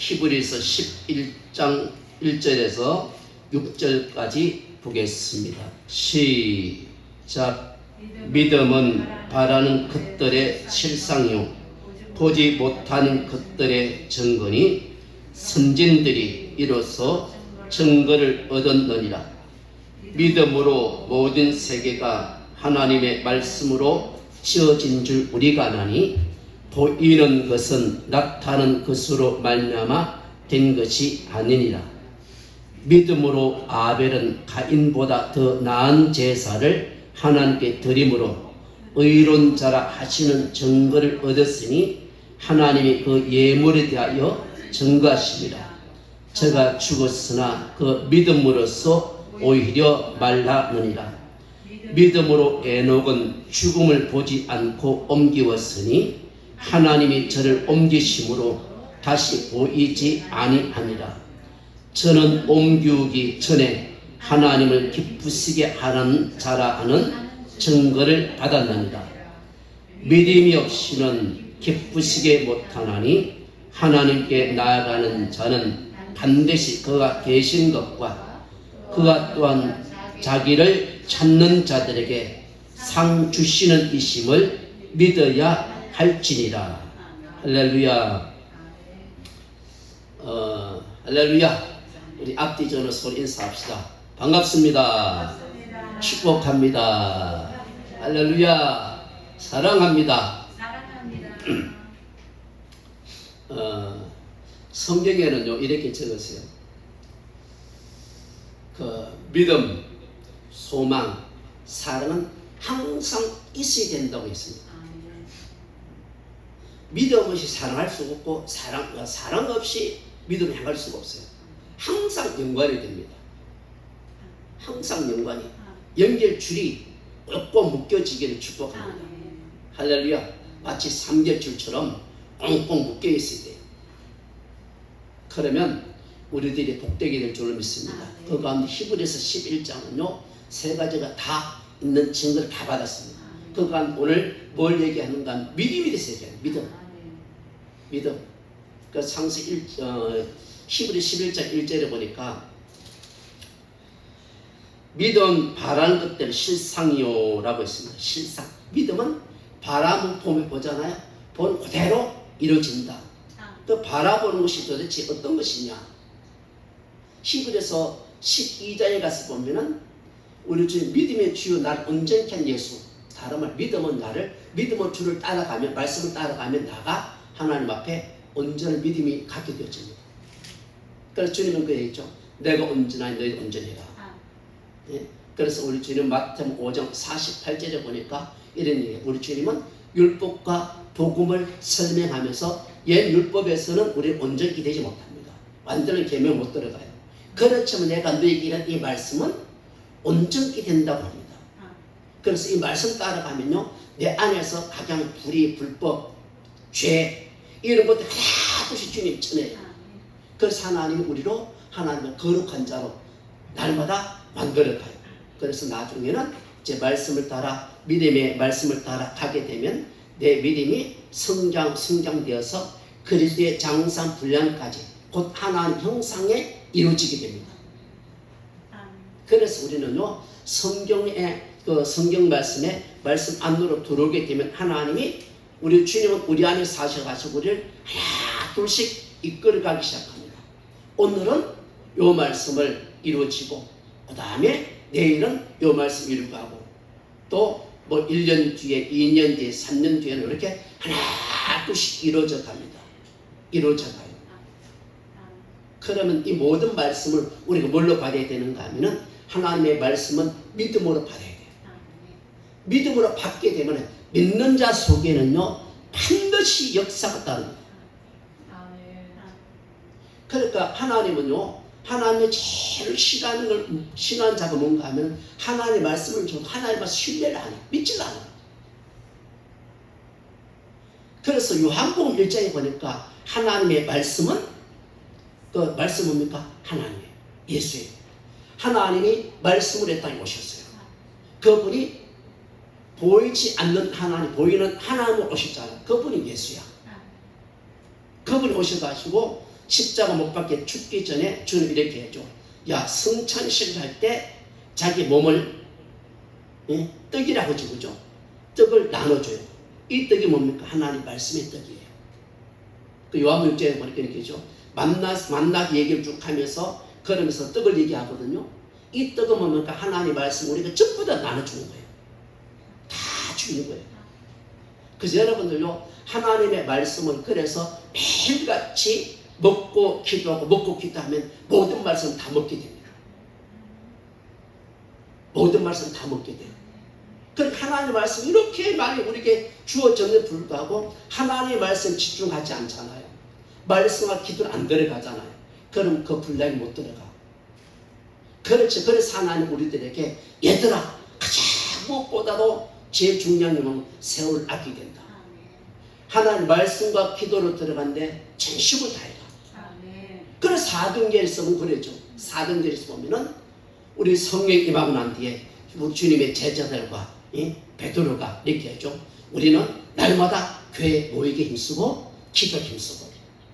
히브리서 11장 1절에서 6절까지 보겠습니다. 시작. 믿음은 바라는 것들의 실상이요 보지 못하는 것들의 증거니 선진들이 이로써 증거를 얻었느니라. 믿음으로 모든 세계가 하나님의 말씀으로 지어진 줄 우리가 아나니 보이는 것은 나타나는 것으로 말미암아 된 것이 아니니라. 믿음으로 아벨은 가인보다 더 나은 제사를 하나님께 드림으로 의로운 자라 하시는 증거를 얻었으니 하나님이 그 예물에 대하여 증거하십니다. 저가 죽었으나 그 믿음으로써 오히려 말하느니라. 믿음으로 에녹은 죽음을 보지 않고 옮기었으니 하나님이 저를 옮기심으로 다시 보이지 아니하니라. 저는 옮기기 전에 하나님을 기쁘시게 하는 자라 하는 증거를 받았느니라. 믿음이 없이는 기쁘시게 못하나니 하나님께 나아가는 자는 반드시 그가 계신 것과 그가 또한 자기를 찾는 자들에게 상 주시는 이심을 믿어야 할지니라. 할렐루야. 할렐루야. 우리 앞뒤 전후 서로 인사합시다. 반갑습니다. 축복합니다. 할렐루야. 사랑합니다. 성경에는요 이렇게 적었어요. 그 믿음, 소망, 사랑은 항상 있어야 된다고 했습니다. 믿음 없이 사랑할 수가 없고 사랑 없이 믿음을 향할 수가 없어요. 항상 연관이 됩니다. 항상 연관이 연결줄이 꼭 묶여지기를 축복합니다. 할렐루야. 마치 삼겹줄처럼 꽁꽁 묶여 있어야 돼요. 그러면 우리들이 복되게 될 줄로 믿습니다. 그 가운데 히브리서 11장은요 세 가지가 다 있는 증거를 다 받았습니다. 그 가운데 오늘 뭘 얘기하는가 하면 믿음이 됐어야 돼요. 믿음. 그 상세 히브리 11장 1절에 보니까 믿음 바라는 것들 실상이요 라고 했습니다. 실상. 믿음은 바라보면 보잖아요. 본 그대로 이루어진다. 그 바라보는 것이 도대체 어떤 것이냐. 히브리서 12장에 가서 보면은 우리 주님 믿음의 주요 나를 온전케 한 예수. 다른 말 믿음은 나를 믿음의 주를 따라가면 말씀을 따라가면 나가 하나님 앞에 온전한 믿음이 갖게 되어집니다. 그래서 주님은 그 얘기죠. 내가 온전하니 너희 온전해라. 예? 그래서 우리 주님 마태복음 5장 48절에 보니까 이런 얘기예요. 우리 주님은 율법과 복음을 설명하면서 옛 율법에서는 우리 온전히 되지 못합니다. 완전한 계명 못 들어가요. 그렇지만 내가 너희에게 이런 이 말씀은 온전히 된다고 합니다. 그래서 이 말씀 따라가면요 내 안에서 가장 불의, 불법, 죄 이런 것들 하나둘씩 주님 쳐내요. 그래서 하나님이 우리로 하나님의 거룩한 자로 날마다 만들어가요. 그래서 나중에는 제 말씀을 따라 믿음의 말씀을 따라 가게 되면 내 믿음이 성장되어서 그리스도의 장상 분량까지 곧 하나님 형상에 이루어지게 됩니다. 그래서 우리는요 성경의 그 성경 말씀에 말씀 안으로 들어오게 되면 하나님이 우리 주님은 우리 안에 사셔가지고 우리를 하나 둘씩 이끌어가기 시작합니다. 오늘은 요 말씀을 이루어지고 그 다음에 내일은 요 말씀 이루고 하고 또 뭐 1년 뒤에 2년 뒤에 3년 뒤에는 이렇게 하나 둘씩 이루어져 갑니다. 이루어져 가요. 그러면 이 모든 말씀을 우리가 뭘로 받아야 되는가 하면은 하나님의 말씀은 믿음으로 받아야 돼요. 믿음으로 받게 되면 믿는 자 속에는요 반드시 역사가 따릅니다. 그러니까 하나님은요 하나님의 제일 신하는 자가 뭔가 하면 하나님의 말씀을 좀 하나님과 신뢰를 안 해요. 믿질 않아요. 그래서 요한복음 1장에 보니까 하나님의 말씀은 그 말씀 뭡니까? 하나님이에요. 예수예요. 하나님이 말씀으로 이 땅에 오셨어요. 그분이 보이지 않는 하나님, 보이는 하나님으로 오셨잖아요. 그분이 예수야. 그분이 오셔가지고 십자가 못 박혀 죽기 전에 주님 이렇게 해줘. 야, 성찬식을 할 때 자기 몸을 떡이라고 주죠. 떡을 나눠줘요. 이 떡이 뭡니까? 하나님 말씀의 떡이에요. 그 요한복음 6장에 보니까 이렇게 하죠. 만나 얘기를 쭉 하면서 그러면서 떡을 얘기하거든요. 이 떡은 뭡니까? 하나님 말씀 우리가 전부 다 나눠주는 거예요. 다 주는 거예요. 그래서 여러분들요, 하나님의 말씀을 그래서 매일같이 먹고 기도하고 먹고 기도하면 모든 말씀 다 먹게 됩니다. 모든 말씀 다 먹게 돼요. 그러니까 하나님의 말씀 이렇게 많이 우리에게 주어졌는데 불구하고 하나님의 말씀 집중하지 않잖아요. 말씀과 기도를 안 들어가잖아요. 그럼 그 분량이 못 들어가. 그렇지. 그래서 하나님 우리들에게 얘들아, 가장 무엇보다도 제일 중요한 건 세월을 아끼게 된다. 하나님 말씀과 기도로 들어간데 전심을 다해라. 그래서 사도행전에서 보면 그랬죠. 사도행전에서 보면은 우리 성령 임하고 난 뒤에 우리 주님의 제자들과 베드로가 이렇게 하죠. 우리는 날마다 교회에 모이게 힘쓰고 기도에 힘쓰고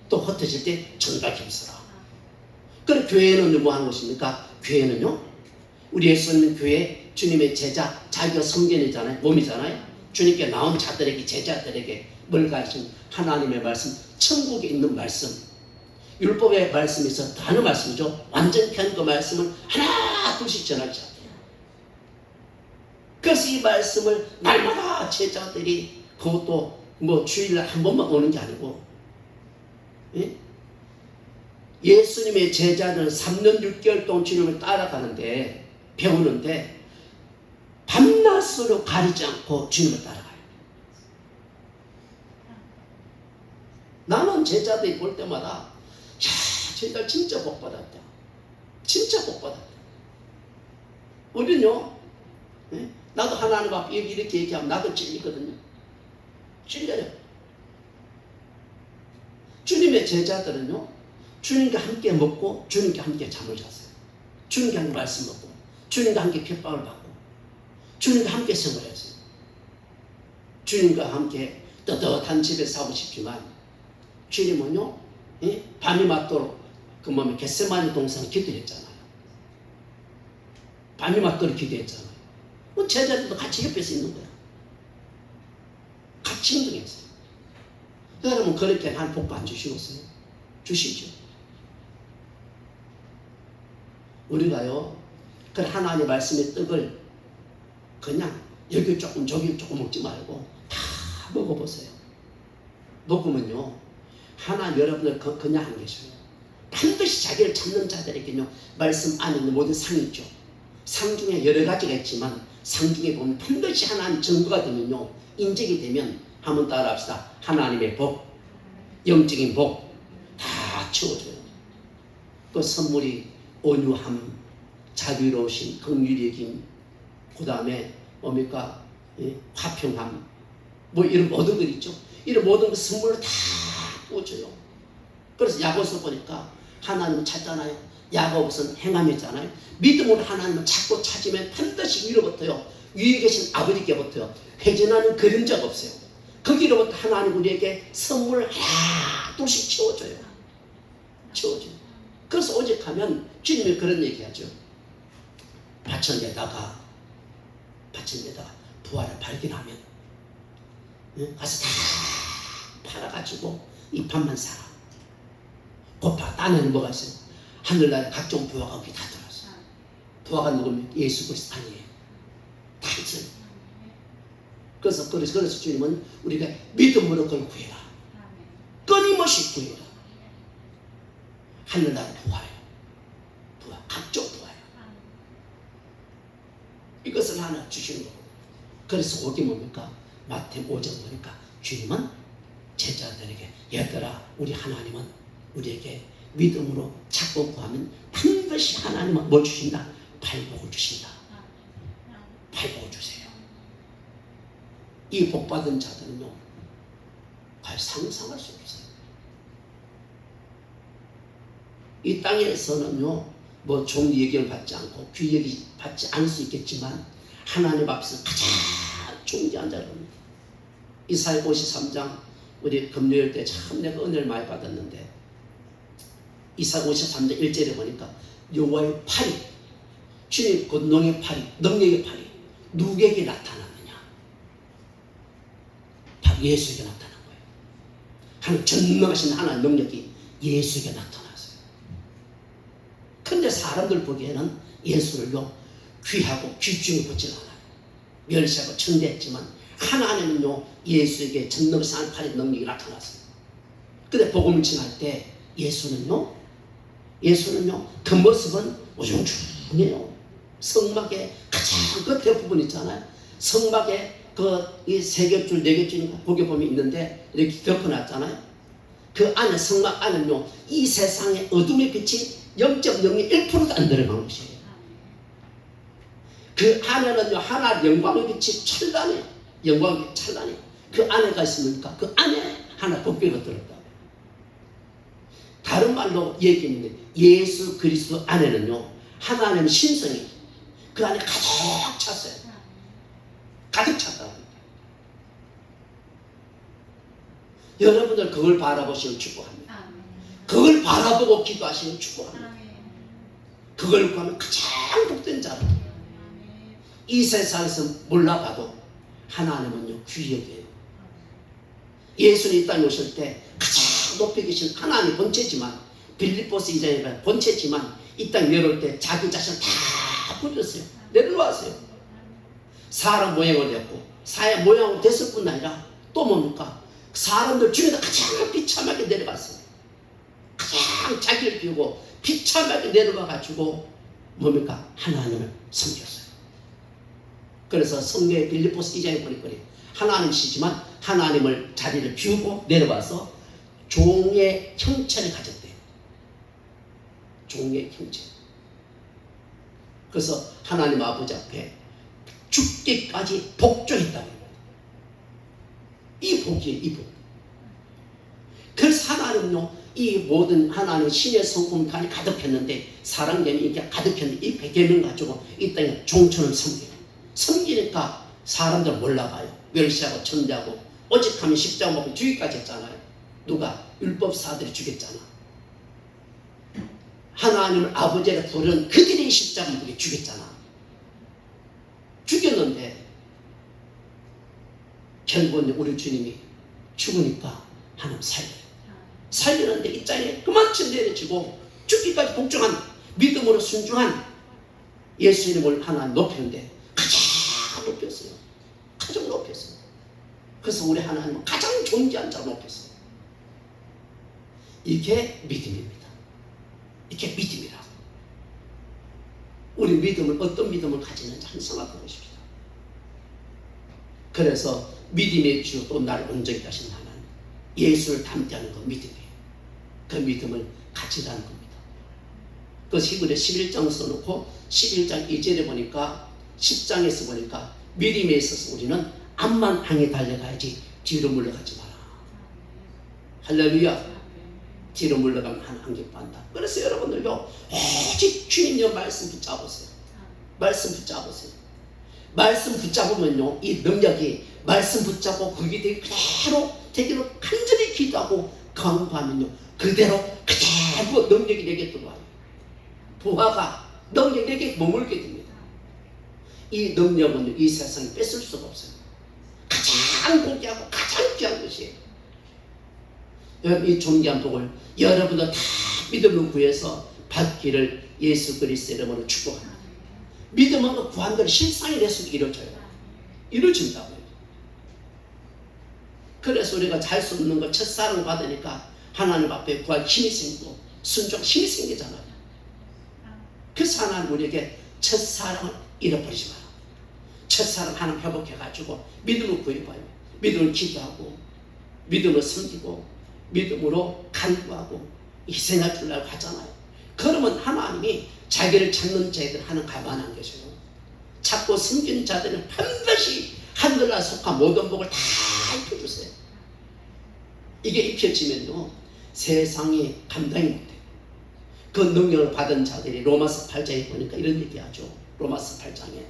또 흩어질 때 전도에 힘쓰라. 그럼 교회는 뭐 하는 것입니까? 교회는요, 우리 예수님 교회 주님의 제자, 자기가 성전이잖아요. 몸이잖아요. 주님께 나온 자들에게, 제자들에게 뭘 가르친 하나님의 말씀, 천국에 있는 말씀, 율법의 말씀에서 다른 말씀이죠. 완전히 한 그 말씀을 하나 둘씩 전하기 시작해요. 그래서 이 말씀을 날마다 제자들이, 그것도 뭐 주일날 한 번만 오는 게 아니고, 예수님의 제자들은 3년 6개월 동안 주님을 따라가는데, 배우는데 밤낮으로 가리지 않고 주님을 따라가요. 나는 제자들이 볼 때마다 야, 제자들 진짜 복받았다. 진짜 복받았다. 우리는요, 나도 하나님 앞에 이렇게 얘기하면 나도 찔리거든요. 찔려요. 주님의 제자들은요, 주님과 함께 먹고 주님과 함께 잠을 잤어요. 주님과 함께 말씀 먹고 주님과 함께 핍박을 받고 주님과 함께 생활했어요. 주님과 함께 떳떳한 집에 사고 싶지만 주님은요, 밤이 맞도록 그 몸에 겟세마니 동산 기도했잖아요. 밤이 맞도록 기도했잖아요. 제자들도 같이 옆에서 있는 거야. 같이 행동했어요. 여러분 그렇게 한 복도 안 주시겠어요? 주시죠. 우리가요, 그 하나님의 말씀의 떡을 그냥 여기 조금 저기 조금 먹지 말고 다 먹어보세요. 먹으면요, 하나님 여러분을 그냥 안 계셔요. 반드시 자기를 찾는 자들에게는요, 말씀 안에 있는 모든 상이 있죠. 상 중에 여러 가지가 있지만 상 중에 보면 반드시 하나님 증거가 되면요, 인적이 되면 한번 따라합시다. 하나님의 복, 영적인 복 다 채워줘요. 그 선물이 온유함, 자비로우심, 긍휼히 여김, 그 다음에 뭡니까? 화평함, 뭐 이런 모든 것 있죠. 이런 모든 그 선물을 다 꽂아요. 그래서 야고보서 보니까 하나님을 찾잖아요. 야고보서는 행함이잖아요. 믿음으로 하나님을 찾고 찾으면 반드시 위로부터요, 위에 계신 아버지께부터요, 회전하는 그림자가 없어요. 거기로부터 하나님 우리에게 선물을 하나 둘씩 채워줘요. 채워줘요. 그래서 오직하면 주님이 그런 얘기하죠. 밭을 내다가 부활을 발견하면 가서 다 팔아가지고 이 밭만 사라. 곱하 딴에는 뭐가 있어요? 하늘나라에 각종 부화가 거기 다 들어왔어요. 부화가 누구면 예수 그리스도 아니에요. 다 있어요. 그래서 주님은 우리가 믿음으로 그걸 구해라. 끊임없이 구해라. 하늘나라 부활이에요. 부활, 각종 부활이에요. 이것을 하나 주시는 거고. 그래서 거기 뭡니까? 마태복음 5장 보니까 주님은 제자들에게, 얘들아, 우리 하나님은 우리에게 믿음으로 찾고 구하면 반드시 하나님은 뭘 주신다? 발복을 주신다. 발복을 주세요. 이 복받은 자들은요, 과연 상상할 수 없어요. 이 땅에서는요, 뭐 좋은 얘기를 받지 않고 귀 얘기 받지 않을 수 있겠지만 하나님 앞에서 가장 존귀한 자입니다. 이사야 53장 우리 금요일 때 참 내가 은혜를 많이 받았는데, 이사 53장 1절에 보니까 여호와의 팔이, 주님 권능의 팔이, 능력의 팔이 누구에게 나타났느냐? 바로 예수에게 나타난 거예요. 하나님 전능하신 하나님의 능력이 예수에게 나타났어요. 근데 사람들 보기에는 예수를요 귀하고 귀중히 보지 않아요. 멸시하고 천대했지만 하나님은요 예수에게 전능하신 팔의 능력이 나타났어요. 근데 복음을 전할 때 예수는요 그 모습은 우중충해요. 성막의 가장 끝에 부분 있잖아요. 성막에 이 세 겹줄, 네 겹줄인가 거기 보면 있는데 이렇게 덮어놨잖아요. 그 안에 성막 안은요 이 세상의 어둠의 빛이 0.01%도 안 들어간 것이에요. 그 안에는요 하나의 영광의 빛이 찬란해요. 영광의 찬란해요. 그 안에가 있습니까? 그 안에 하나 법궤가 들었다. 다른 말로 얘기했는데 예수 그리스도 안에는요 하나님의 신성이 그 안에 가득 찼어요. 가득 찼다고. 여러분들 그걸 바라보시면 축복합니다. 그걸 바라보고 기도하시면 축복합니다. 그걸 구하면 가장 복된 자로. 이 세상에서 몰라봐도 하나님은요 귀히 여겨요. 예수님 이 땅에 오실 때 가장 높이 계신 하나님의 본체지만, 빌립보서 2장에 본체지만 이 땅에 내려올 때 자기 자신을 다 버렸어요. 내려왔어요. 사람 모양을 냈고 사회 모양으로 됐을 뿐 아니라 또 뭡니까? 사람들 중에서 가장 비참하게 내려갔어요. 가장 자기를 비우고 비참하게 내려가가지고 뭡니까? 하나님을 섬겼어요. 그래서 성경의 빌립보서 2장에 보니까 하나님이시지만 하나님을 자리를 비우고 내려와서 종의 형체를 가졌대요. 종의 형체. 그래서 하나님 아버지 앞에 죽기까지 복종했다고. 이 복이에요, 이 복. 그래서 하나님은요, 이 모든 하나님 신의 성품이 가득했는데, 사랑계명이 이렇게 가득했는데, 이 계명 가지고 이 땅에 종처럼 섬겨요. 섬기니까 사람들 몰라봐요. 멸시하고 천대하고, 오직 하면 십자가 먹고 죽이까지 했잖아요. 누가? 율법사들이 죽였잖아. 하나님을 아버지라 부르는 그들이 십자가 먹고 죽였잖아. 죽였는데 결국은 우리 주님이 죽으니까 하나님 살려요. 살리는데 이 땅에 그만큼 내려지고 죽기까지 복종한 믿음으로 순종한 예수 이름을 하나님 높이는데 가장 높였어요. 가장 높였어요. 그래서 우리 하나님은 가장 존귀한 자로 높였어요. 이게 믿음입니다. 이게 믿음이라고. 우리 믿음을 어떤 믿음을 가지는지 한번 생각해 보십시오. 그래서 믿음의 주 또 나를 온전히 하신 하나님, 예수를 닮게 거 믿음이에요. 그 믿음을 가지라는 겁니다. 그 히브리 11장 써놓고 11장 2절에 보니까 10장에서 보니까 믿음에 있어서 우리는 앞만 향해 달려가야지 뒤로 물러가지 마라. 할렐루야. 뒤로 물러가면 한길 반다. 그래서 여러분들도 오직 주님의 말씀 붙잡으세요. 말씀 붙잡으세요. 말씀 붙잡으면요, 이 능력이 말씀 붙잡고 그게 되게 그대로 되기로 간절히 기도하고 강구하면요, 그대로 능력이 내게 들어와요. 부하가 능력이 내게 머물게 됩니다. 이 능력은 이 세상에 뺏을 수가 없어요. 가장 고귀하고 가장 귀한 것이에요. 여러분, 이 존귀한 복을 여러분들 다 믿음을 구해서 받기를 예수 그리스도의 이름으로 축복합니다. 믿음은 구한 대로 실상이 됐으면 이루어져요. 이루어진다고요. 그래서 우리가 잘 수 없는 거 첫사랑 받으니까 하나님 앞에 구할 힘이 생기고 순종 힘이 생기잖아요. 그래서 하나님 우리에게 첫사랑을 잃어버리지 마라. 첫사랑 하나님 회복해가지고 믿음을 구해봐요. 믿음을 기도하고 믿음을 섬기고 믿음으로 간구하고 희생할 줄 알고 하잖아요. 그러면 하나님이 자기를 찾는 자들 하는 가만한 것이에요. 찾고 섬기는 자들은 반드시 하늘나라 속한 모든 복을 다 입혀주세요. 이게 입혀지면요, 세상이 감당이 못해요. 그 능력을 받은 자들이 로마서 8장에 보니까 이런 얘기하죠. 로마서 8장에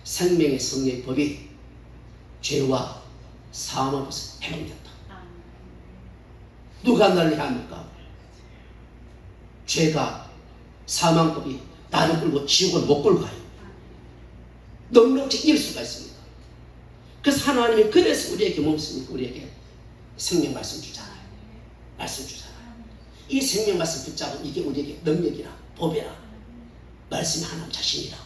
생명의 성령의 법이 죄와 사함으로서 해방된다. 누가 널 해합니까? 죄가 사망법이 나를 끌고 지옥을 못 끌고 가요. 넉넉히 이길 수가 있습니다. 그래서 하나님이 그래서 우리에게 뭡니까? 우리에게 생명 말씀 주잖아요. 말씀 주잖아요. 이 생명 말씀 붙잡은 이게 우리에게 능력이라 법이라 말씀이 하나님 자신이라.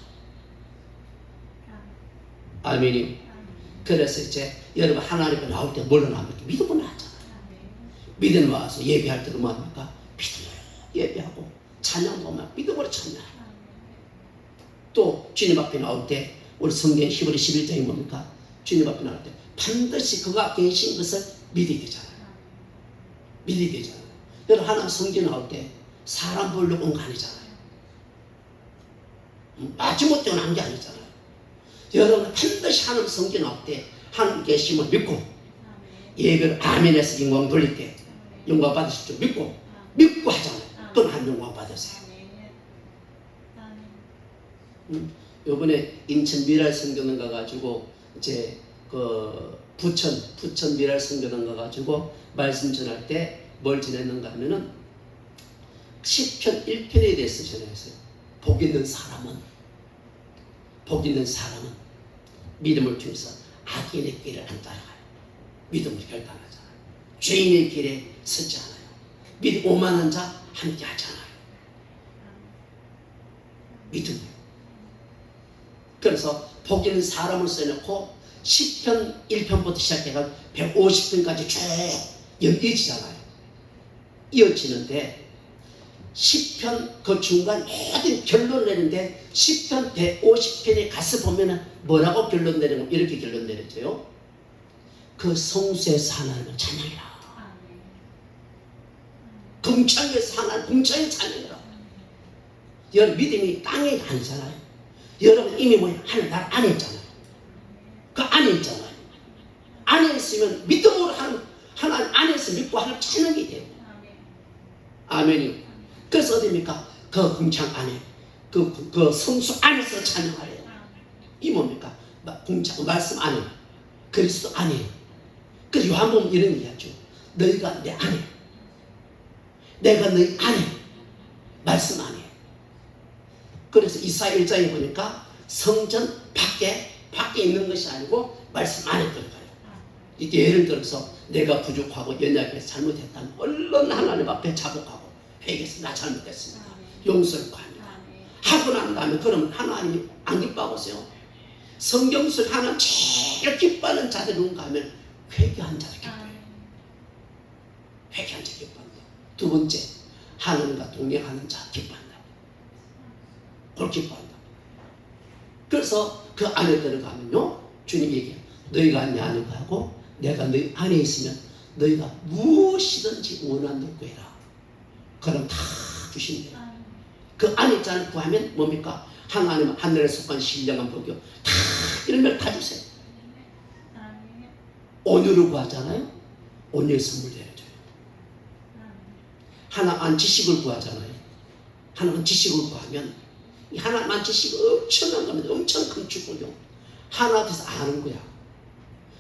아멘이. 그래서 이제 여러분 하나님께 나올 때 뭘로 나옵니까? 믿음으로 나왔잖아요. 믿음으로 와서 예배할 때도 뭐합니까? 믿음으로 예배하고 찬양도 막 믿음으로 찬양해요. 또 주님 앞에 나올 때 우리 성경 히브리 11장이 뭡니까? 주님 앞에 나올 때 반드시 그가 계신 것을 믿어야 되잖아요. 믿어야 되잖아요. 여러분 하나님 성경 나올 때 사람 보려고 온 거 아니잖아요. 마지못해 온 게 아니잖아요. 여러분 반드시 하나님 성경 나올 때 하나님 계심을 믿고 예배를 아멘에서 영광 돌릴 때 영광 받으실 줄 믿고 하잖아요. 그럼 한 영광 받으세요. 요번에 인천 미랄 성교는 가가지고 이제 그 부천 미랄 성교는 가가지고 말씀 전할 때 뭘 전했는가 하면은 시편 1편에 대해서 전했어요. 복 있는 사람은 믿음을 통해서 악인의 길을 안 따라가요. 믿음을 결단하잖아요. 죄인의 길에 서지 않아요. 믿음 오만한 자 함께 하잖아요. 믿음이요. 그래서 복 있는 사람을 써놓고 시편 1편부터 시작해서 150편까지 쭉 이어지잖아요. 이어지는데 시편 그 중간 모든 결론 내는데 시편 150편에 가서 보면은 뭐라고 결론 내리는 이렇게 결론 내렸죠. 그 성수에서 하나님을 찬양해라. 궁창에서 하나님 궁창에 찬양해라. 여러분 믿음이 땅에 아니잖아요. 여러분 이미 뭐야? 하늘 나라 안에 있잖아요. 그 안에 있잖아요. 안에 있으면 믿음으로 하나님 안에서 믿고 하나님 찬양이 돼요. 아멘이. 그래서 어디입니까? 그 궁창 안에 그 성수 안에서 찬양하래요. 이 뭡니까? 궁창 말씀 안에 그리스도 안에. 그래서 요한복음 이런 얘기하죠. 너희가 내 안에, 내가 너희 안에, 말씀 안에. 그래서 이사야 1장에 보니까 성전 밖에 있는 것이 아니고 말씀 안에 들어가요. 예를 들어서 내가 부족하고 연약해서 잘못했다면 얼른 하나님 앞에 자복하고 회개해서 나 잘못했습니다. 용서를 구합니다. 하고 난 다음에 그러면 하나님이 안 기뻐하세요? 성경 속 하나님 제일 기뻐하는 자들이 누군가 하면 회개한 자를 기뻐해요. 회개한 자 기뻐한다. 두 번째, 하나님과 동행하는 자 기뻐한다. 그걸 기뻐한다. 그래서 그 안에 들어가면요, 주님 얘기해요. 너희가 내 안에 가고 내가 너희 안에 있으면 너희가 무엇이든지 원하는 대로 구해라. 그럼 다 주신대요. 그 안에 있잖아요. 구하면 뭡니까? 하나님은 하늘에 속한 신령한 복이요. 다 이런 걸 다 주세요. 온유를 구하잖아요. 온유의 선물 내려줘요. 하나만 지식을 구하잖아요. 하나만 지식을 구하면 이 하나만 지식이 엄청난 겁니다. 엄청 큰 축복이요. 하나에 대해서 아는 거야.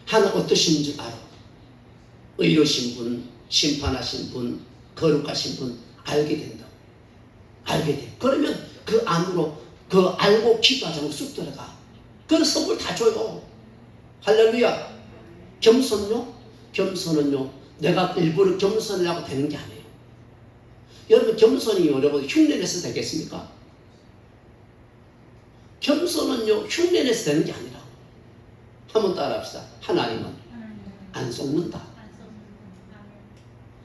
하나 어떠신 줄 알아. 의로우신 분, 심판하신 분, 거룩하신 분 알게 된다. 알게 돼. 그러면 그 안으로 그 알고 기도하자고 쑥 들어가. 그런 선물 다 줘요. 할렐루야. 겸손은요 내가 일부러 겸손을 하고 되는 게 아니에요. 여러분 겸손이 여러분 흉내내서 되겠습니까? 겸손은요 흉내내서 되는 게 아니라 한번 따라합시다. 하나님은 안 속는다.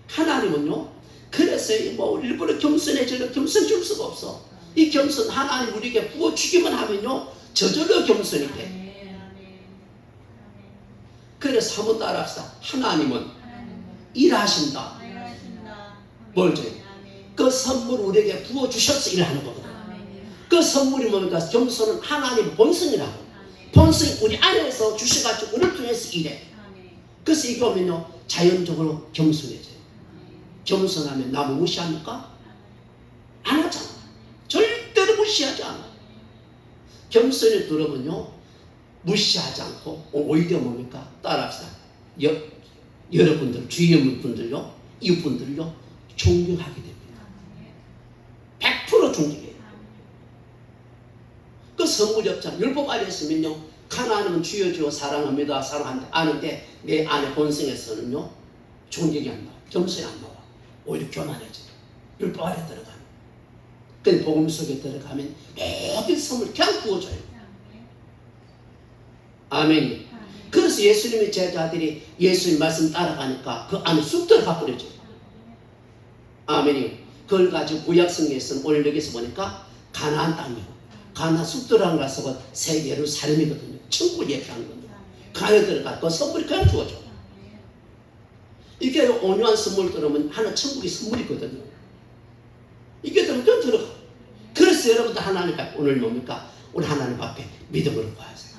하나님은요 그래서 뭐 일부러 겸손해지려 겸손 줄 수가 없어. 이 겸손 하나님 우리에게 부어주기만 하면요 저절로 겸손이 돼. 그래서 한번 따라합시다. 하나님은 일하신다. 뭘 줘요? 그 선물 우리에게 부어주셔서 일하는 거거든. 그 선물이 뭡니까? 겸손은 하나님 본성이라고. 본성이 우리 안에서 주셔가지고 우리를 통해서 일해. 그래서 이거 오면요 자연적으로 겸손해져요. 겸손하면 남을 무시합니까? 안 하잖아. 절대로 무시하지 않아. 겸손히 들어보면요 무시하지 않고 오히려 뭡니까? 따라합시다. 여러분들 주위 분들요 이웃분들요 존경하게 됩니다. 충격이에요. 그 선물이 없잖아. 율법 안에 있으면요, 하나님은 주여 주여 사랑합니다, 사랑하는데 내 안에 본성에서는요 충격이 안 나와, 점수가 안 나와. 오히려 교만해져. 율법 안에 들어가면. 근데 복음 속에 들어가면 모든 선물 그냥 부어줘요. 아멘. 그래서 예수님의 제자들이 예수님 말씀 따라가니까 그 안에 쑥 들어가 버려져요. 아멘이요. 그걸 가지고 구약성경에서는 오늘 여기서 보니까 가나안 땅이요. 가나안 쑥 들어간 가서 새 예루살렘이거든요. 천국을 얘기하는 겁니다. 그 안에 들어가 그 선물이 그냥 주어져. 이게 온유한 선물 들으면 하나 천국의 선물이거든요. 이게 들으면 그냥 들어가. 그래서 여러분들 하나님 앞에 오늘 뭡니까? 우리 하나님 앞에 믿음으로 구하세요.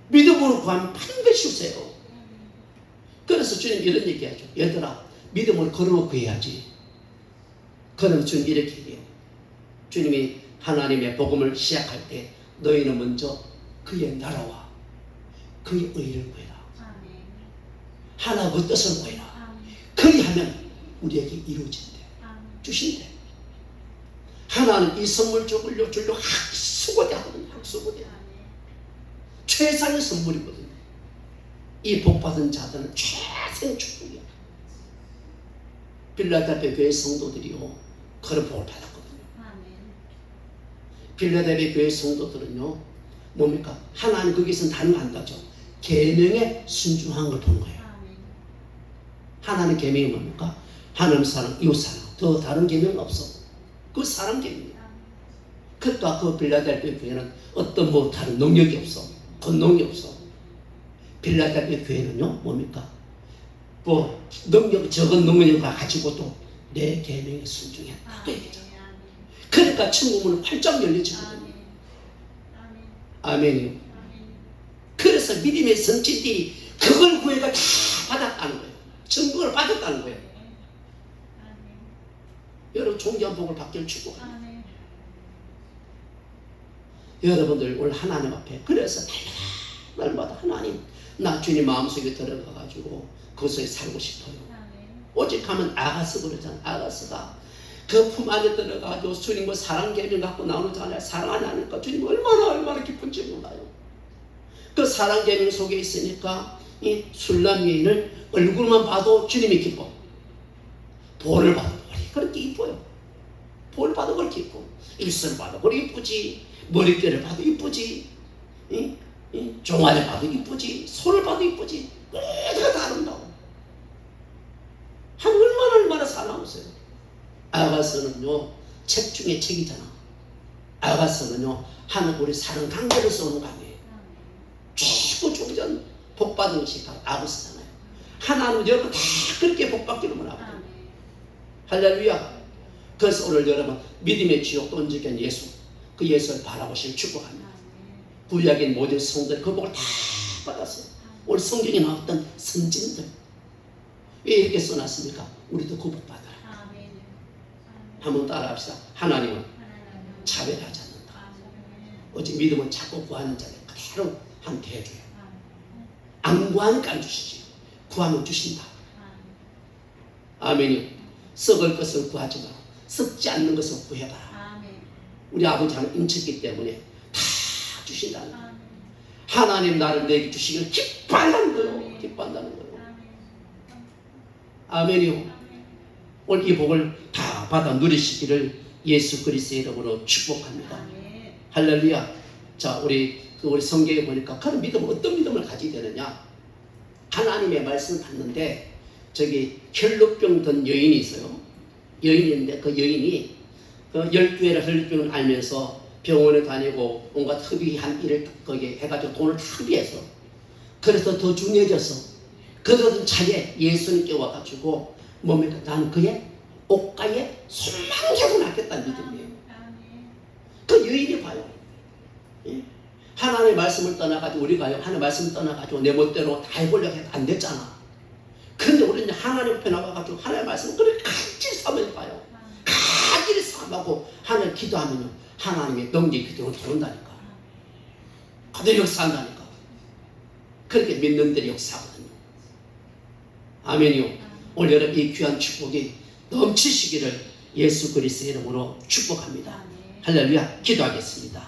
믿음으로 구하면 반드시 주세요. 그래서 주님 이런 얘기하죠. 얘들아, 믿음으로 걸어놓고 구해야지. 그러면 주님 이렇게 얘기해요. 주님이 하나님의 복음을 시작할 때 너희는 먼저 그의 나라와 그의 의를 구해라. 하나님의 뜻을 구해라. 그리 하면 우리에게 이루어진대. 주신대. 하나는 이 선물 주려고 학수고대 하거든요. 학수고대. 최상의 선물이거든요. 이 복받은 자들은 최상의 축복이에요. 빌라델피아 교회 성도들이요, 그런 복을 받았거든요. 빌라델피아 교회 성도들은요, 뭡니까? 하나님 거기서는 다른 거 한다죠. 계명에 순종한 걸 보는 거예요. 하나님 계명이 뭡니까? 하나님 사랑, 이웃 사랑. 더 다른 계명은 없어. 그 사랑 계명이에요. 그러니까 그 빌라델피아 교회는 어떤 뭐 다른 능력이 없어. 권능이 없어. 빌라델피아 교회는요, 뭡니까? 뭐 능력, 적은 능력을 가지고도 내 계명에 순종했다. 그 얘기죠. 그러니까 천국문은 활짝 열려지거든요. 아멘이요. 그래서 믿음의 선지들이 그걸 구해가 다 받았다는 거예요. 천국을 받았다는 거예요. 여러분 존귀한 복을 받기를 축복합니다. 여러분들 오늘 하나님 앞에 그래서 날마다 하나님, 나 주님 마음속에 들어가가지고 그곳에 살고 싶어요. 오직 하면 아가서 그러잖아. 아가서가 그 품 안에 들어가가지고 주님의 사랑 계명 갖고 나오잖아요. 사랑하지 않을까? 주님 얼마나 기쁜지 몰라요. 그 사랑 계명 속에 있으니까 이 술람 여인을 얼굴만 봐도 주님이 기뻐. 볼을 봐도 그렇게 이뻐요. 볼 봐도 그렇게 이뻐. 일선 봐도 그렇게 이쁘지. 머릿결을 봐도 이쁘지. 종아리 봐도 이쁘지. 손을 봐도 이쁘지. 모두가 다 아름다워. 얼마나 사랑하세요. 아가서는요, 책 중에 책이잖아. 아가서는요, 하는 우리 사랑 관계를 써오는 거 아니에요. 조금 전 복받은 것이 바로 아가서잖아요. 하나님 여러분 다 그렇게 복받기를 원하거든요. 할렐루야. 그래서 오늘 여러분 믿음의 지옥 던지게 예수, 그 예수를 바라보시길 축복합니다. 구약의 모든 성도들 그 복을 다 받았어요. 오늘 성경에 나왔던 선진들 왜 이렇게 써놨습니까? 우리도 그 복 받아라. 한번 따라합시다. 하나님은 차별하지 않는다. 어찌 믿음을 찾고 구하는 자를 그대로 함께 해줘요. 안 구하니까 안 주시지. 구하면 주신다. 아멘이요. 썩을 것을 구하지 마라. 썩지 않는 것을 구해봐라. 우리 아버지 하나님 인쳤기 때문에 다 주신다는 거예요. 하나님 나를 내게 주시길 기뻐한다는 거예요. 기뻐한다는 거예요. 아멘이요. 오늘 이 복을 다 받아 누리시기를 예수 그리스도의 이름으로 축복합니다. 할렐루야. 자, 우리 성경에 보니까 그런 믿음, 어떤 믿음을 가지게 되느냐? 하나님의 말씀을 받는데 저기 혈루병 든 여인이 있어요. 여인인데 그 여인이 그 12회를 혈루병을 알면서 병원에 다니고 온갖 흡입한 일을 거기에 해가지고 돈을 다 흡입해서 그래서 더 중요해져서 그러던 차에 예수님께 와가지고 뭡니까? 나는 그의 옷가에 손만 겨도 낫겠다는 믿음이에요. 그 여인이 봐요. 예? 하나님의 말씀을 떠나가지고 우리가요, 하나님의 말씀을 떠나가지고 내 멋대로 다 해보려고 해도 안 됐잖아. 그런데 우리는 하나님 앞에 나와가지고 하나님의 말씀을 그렇게 간절히 삼아봐요. 간절히 삼하고 하나님 기도하면요, 하나님의 능력이 그대로 들어온다니까. 그대로 역사한다니까. 그렇게 믿는 대로 역사하거든요. 아멘이요. 오늘 여러분 이 귀한 축복이 넘치시기를 예수 그리스도의 이름으로 축복합니다. 할렐루야. 기도하겠습니다.